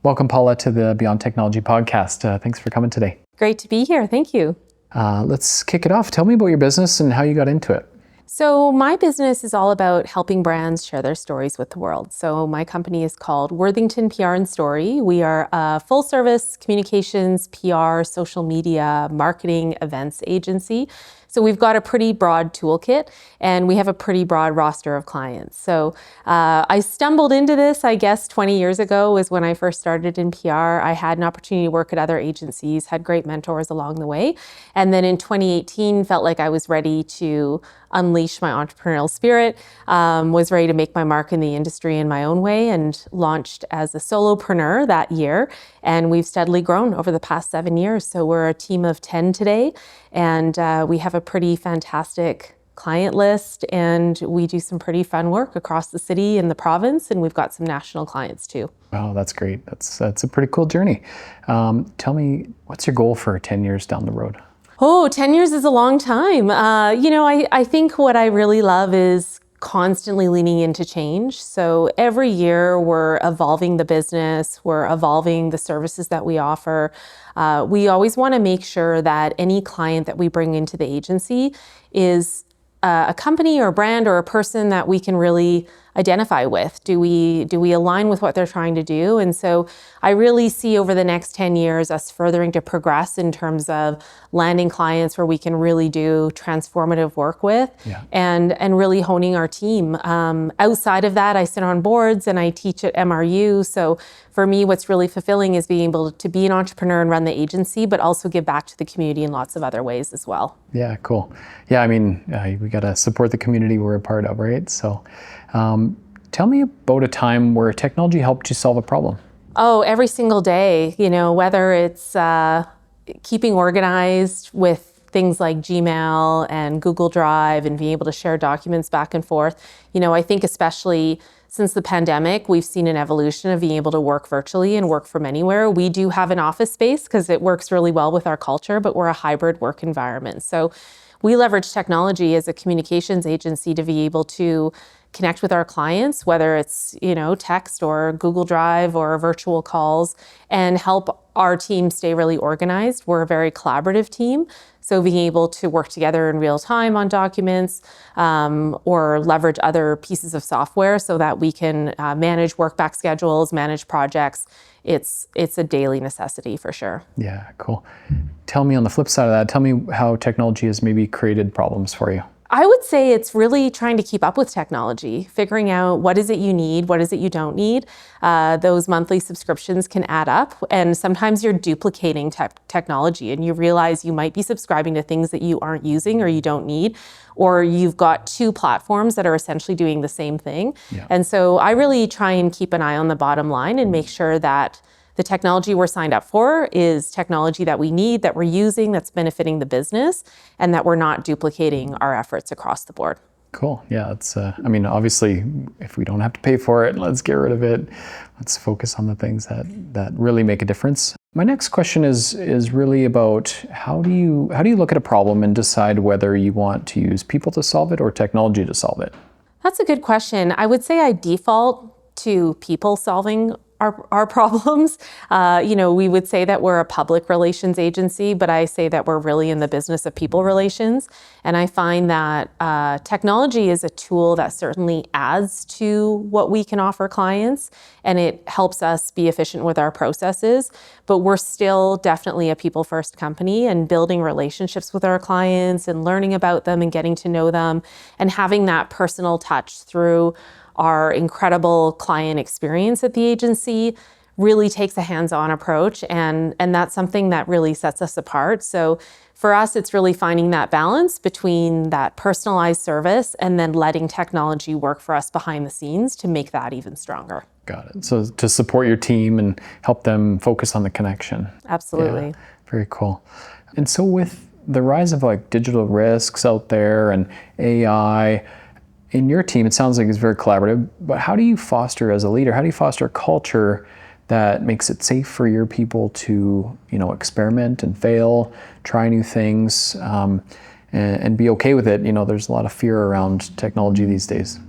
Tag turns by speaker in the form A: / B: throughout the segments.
A: Welcome, Paula, to the Beyond Technology podcast. Thanks for coming today.
B: Great to be here. Thank you.
A: Let's kick it off. Tell me about your business and how you got into it.
B: So my business is all about helping brands share their stories with the world. So my company is called Worthington PR and Story. We are a full service communications, PR, social media, marketing, events agency. So we've got a pretty broad toolkit and we have a pretty broad roster of clients. So I stumbled into this, I guess, 20 years ago was when I first started in PR. I had an opportunity to work at other agencies, had great mentors along the way. And then in 2018, felt like I was ready to unleash my entrepreneurial spirit, was ready to make my mark in the industry in my own way, and launched as a solopreneur that year. And we've steadily grown over the past 7 years. So we're a team of 10 today, and we have a pretty fantastic client list, and we do some pretty fun work across the city and the province, and we've got some national clients too.
A: Wow, that's great. That's a pretty cool journey. Tell me, what's your goal for 10 years down the road?
B: Oh, 10 years is a long time. I think what I really love is constantly leaning into change. So every year we're evolving the business, we're evolving the services that we offer. We always want to make sure that any client that we bring into the agency is a company or a brand or a person that we can really identify with. Do we align with what they're trying to do? And so I really see over the next 10 years us furthering to progress in terms of landing clients where we can really do transformative work with, and really honing our team. Outside of that, I sit on boards and I teach at MRU. So for me, what's really fulfilling is being able to be an entrepreneur and run the agency, but also give back to the community in lots of other ways as well.
A: Yeah, cool. Yeah, I mean, we got to support the community we're a part of, right? So tell me about a time where technology helped you solve a problem.
B: Oh, every single day, whether it's keeping organized with things like Gmail and Google Drive and being able to share documents back and forth. I think especially since the pandemic, we've seen an evolution of being able to work virtually and work from anywhere. We do have an office space because it works really well with our culture, but we're a hybrid work environment. So we leverage technology as a communications agency to be able to connect with our clients, whether it's, text or Google Drive or virtual calls, and help our team stay really organized. We're a very collaborative team. So being able to work together in real time on documents, or leverage other pieces of software so that we can manage work back schedules, manage projects. It's a daily necessity for sure.
A: Yeah, cool. Tell me on the flip side of that, tell me how technology has maybe created problems for you.
B: I would say it's really trying to keep up with technology, figuring out what is it you need, what is it you don't need. Those monthly subscriptions can add up, and sometimes you're duplicating technology and you realize you might be subscribing to things that you aren't using or you don't need, or you've got two platforms that are essentially doing the same thing. Yeah. And so I really try and keep an eye on the bottom line and make sure that the technology we're signed up for is technology that we need, that we're using, that's benefiting the business, and that we're not duplicating our efforts across the board.
A: Cool. Yeah, it's, obviously, if we don't have to pay for it, let's get rid of it. Let's focus on the things that really make a difference. My next question is really about how do you look at a problem and decide whether you want to use people to solve it or technology to solve it?
B: That's a good question. I would say I default to people solving our problems. We would say that we're a public relations agency, but I say that we're really in the business of people relations. And I find that technology is a tool that certainly adds to what we can offer clients, and it helps us be efficient with our processes. But we're still definitely a people-first company, and building relationships with our clients and learning about them and getting to know them and having that personal touch through our incredible client experience at the agency really takes a hands-on approach, and that's something that really sets us apart. So for us, it's really finding that balance between that personalized service and then letting technology work for us behind the scenes to make that even stronger.
A: Got it. So to support your team and help them focus on the connection.
B: Absolutely.
A: Yeah, very cool. And so with the rise of digital risks out there and AI, in your team, it sounds like it's very collaborative, but how do you foster, as a leader, how do you foster a culture that makes it safe for your people to, experiment and fail, try new things, and be okay with it? There's a lot of fear around technology these days.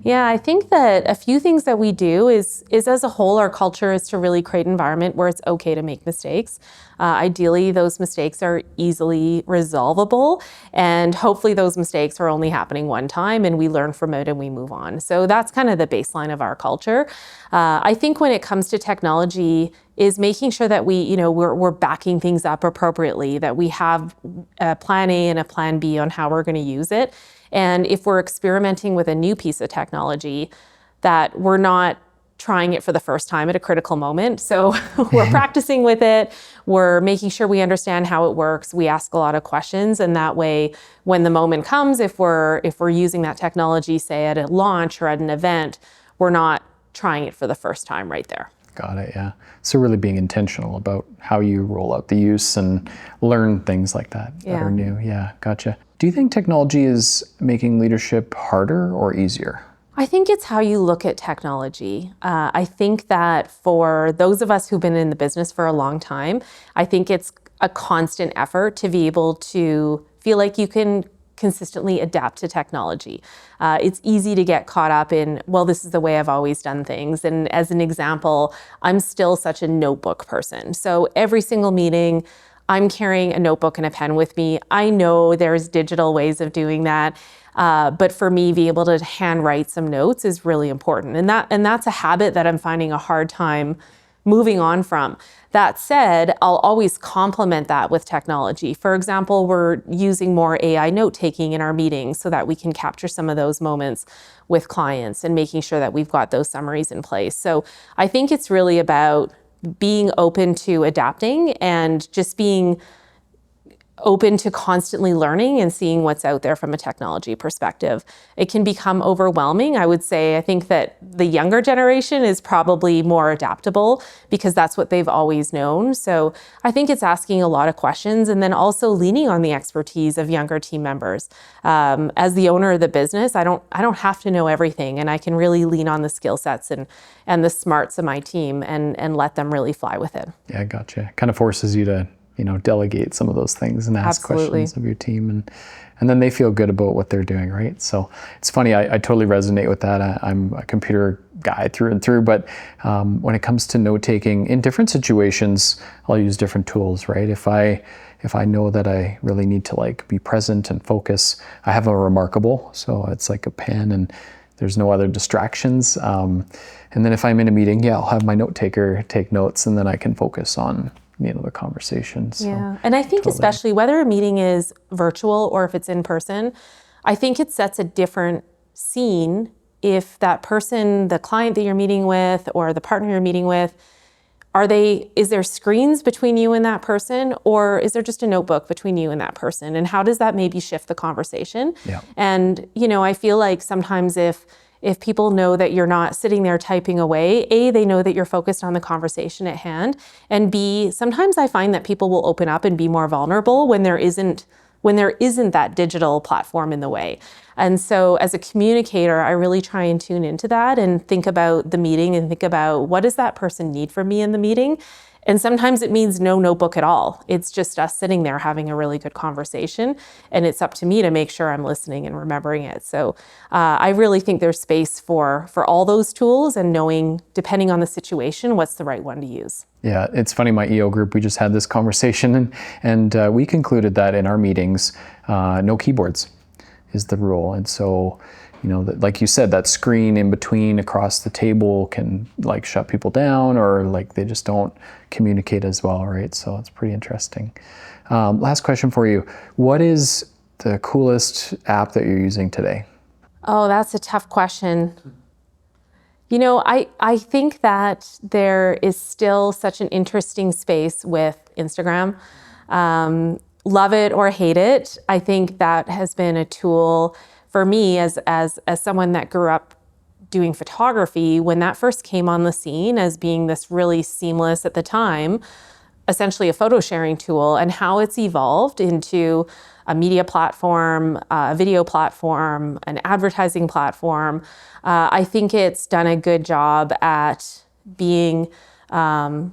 B: Yeah, I think that a few things that we do is as a whole, our culture is to really create an environment where it's okay to make mistakes. Ideally, those mistakes are easily resolvable, and hopefully those mistakes are only happening one time and we learn from it and we move on. So that's kind of the baseline of our culture. I think when it comes to technology, is making sure that we're backing things up appropriately, that we have a plan A and a plan B on how we're going to use it. And if we're experimenting with a new piece of technology, that we're not trying it for the first time at a critical moment. So we're practicing with it. We're making sure we understand how it works. We ask a lot of questions, and that way, when the moment comes, if we're using that technology, say at a launch or at an event, we're not trying it for the first time right there.
A: Got it, yeah. So really being intentional about how you roll out the use and learn things like that that are new. Yeah, gotcha. Do you think technology is making leadership harder or easier?
B: I think it's how you look at technology. I think that for those of us who've been in the business for a long time, I think it's a constant effort to be able to feel like you can consistently adapt to technology. It's easy to get caught up in, well, this is the way I've always done things. And as an example, I'm still such a notebook person. So every single meeting, I'm carrying a notebook and a pen with me. I know there's digital ways of doing that. But for me, be able to handwrite some notes is really important. And that's a habit that I'm finding a hard time moving on from. That said, I'll always complement that with technology. For example, we're using more AI note-taking in our meetings so that we can capture some of those moments with clients and making sure that we've got those summaries in place. So I think it's really about being open to adapting and just being open to constantly learning and seeing what's out there from a technology perspective. It can become overwhelming. I would say, I think that the younger generation is probably more adaptable because that's what they've always known. So I think it's asking a lot of questions and then also leaning on the expertise of younger team members. As the owner of the business, I don't have to know everything, and I can really lean on the skill sets and the smarts of my team and let them really fly with it.
A: Yeah, gotcha. Kind of forces you to delegate some of those things and ask
B: Absolutely.
A: questions of your team, and then they feel good about what they're doing, right? So it's funny, I totally resonate with that. I'm a computer guy through and through, but when it comes to note-taking in different situations, I'll use different tools, right? If I know that I really need to be present and focus, I have a Remarkable, so it's like a pen and there's no other distractions. And then if I'm in a meeting, I'll have my note taker take notes, and then I can focus on the conversation. So,
B: yeah, and I think especially whether a meeting is virtual or if it's in person, I think it sets a different scene if that person, the client that you're meeting with or the partner you're meeting with, is there screens between you and that person, or is there just a notebook between you and that person? And how does that maybe shift the conversation?
A: Yeah.
B: And, I feel like sometimes if people know that you're not sitting there typing away, A, they know that you're focused on the conversation at hand, and B, sometimes I find that people will open up and be more vulnerable when there isn't that digital platform in the way. And so as a communicator, I really try and tune into that and think about the meeting and think about what does that person need from me in the meeting? And sometimes it means no notebook at all. It's just us sitting there having a really good conversation, and it's up to me to make sure I'm listening and remembering it. So I really think there's space for all those tools and knowing, depending on the situation, what's the right one to use.
A: Yeah, it's funny, my EO group, we just had this conversation and we concluded that in our meetings, no keyboards is the rule. And so, like you said, that screen in between across the table can shut people down, or they just don't communicate as well, right? So it's pretty interesting. Last question for you. What is the coolest app that you're using today?
B: Oh, that's a tough question. I think that there is still such an interesting space with Instagram. Love it or hate it, I think that has been a tool for me as someone that grew up doing photography. When that first came on the scene as being this really seamless, at the time, essentially a photo sharing tool, and how it's evolved into a media platform, a video platform, an advertising platform. I think it's done a good job at being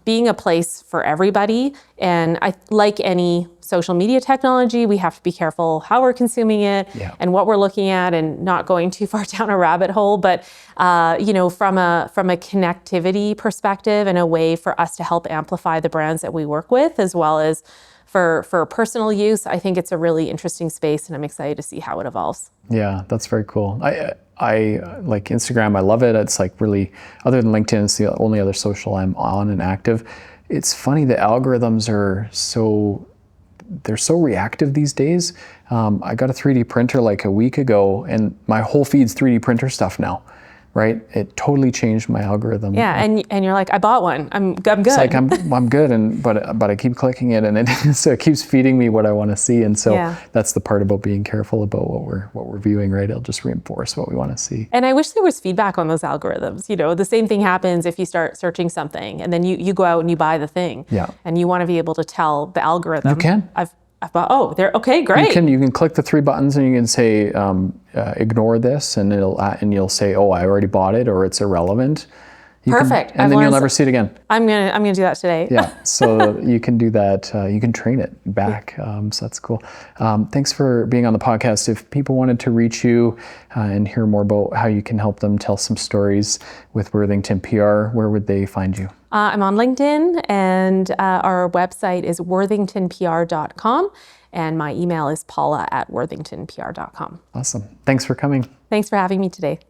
B: being a place for everybody. And like any social media technology, we have to be careful how we're consuming it and what we're looking at, and not going too far down a rabbit hole. But from a connectivity perspective, and a way for us to help amplify the brands that we work with, as well as for personal use, I think it's a really interesting space, and I'm excited to see how it evolves.
A: Yeah, that's very cool. I like Instagram. I love it. It's like really, other than LinkedIn, it's the only other social I'm on and active. It's funny, the algorithms are they're so reactive these days. I got a 3D printer like a week ago, and my whole feed's 3D printer stuff now, right? It totally changed my algorithm.
B: Yeah, and you're like, I bought one. I'm good.
A: It's like I'm good, but I keep clicking it, and so it keeps feeding me what I want to see. And so that's the part about being careful about what we're viewing, right? It'll just reinforce what we want to see.
B: And I wish there was feedback on those algorithms. The same thing happens if you start searching something, and then you go out and you buy the thing.
A: Yeah.
B: And you want to be able to tell the algorithm.
A: You can.
B: I've bought, they're okay, great.
A: You can click the 3 buttons, and you can say ignore this, and you'll say, oh, I already bought it, or it's irrelevant.
B: Perfect.
A: And then you'll never see it again.
B: I'm gonna do that today.
A: Yeah. So you can do that. You can train it back. So that's cool. Thanks for being on the podcast. If people wanted to reach you and hear more about how you can help them tell some stories with Worthington PR, where would they find you?
B: I'm on LinkedIn, and our website is worthingtonpr.com, and my email is paula@worthingtonpr.com.
A: Awesome. Thanks for coming.
B: Thanks for having me today.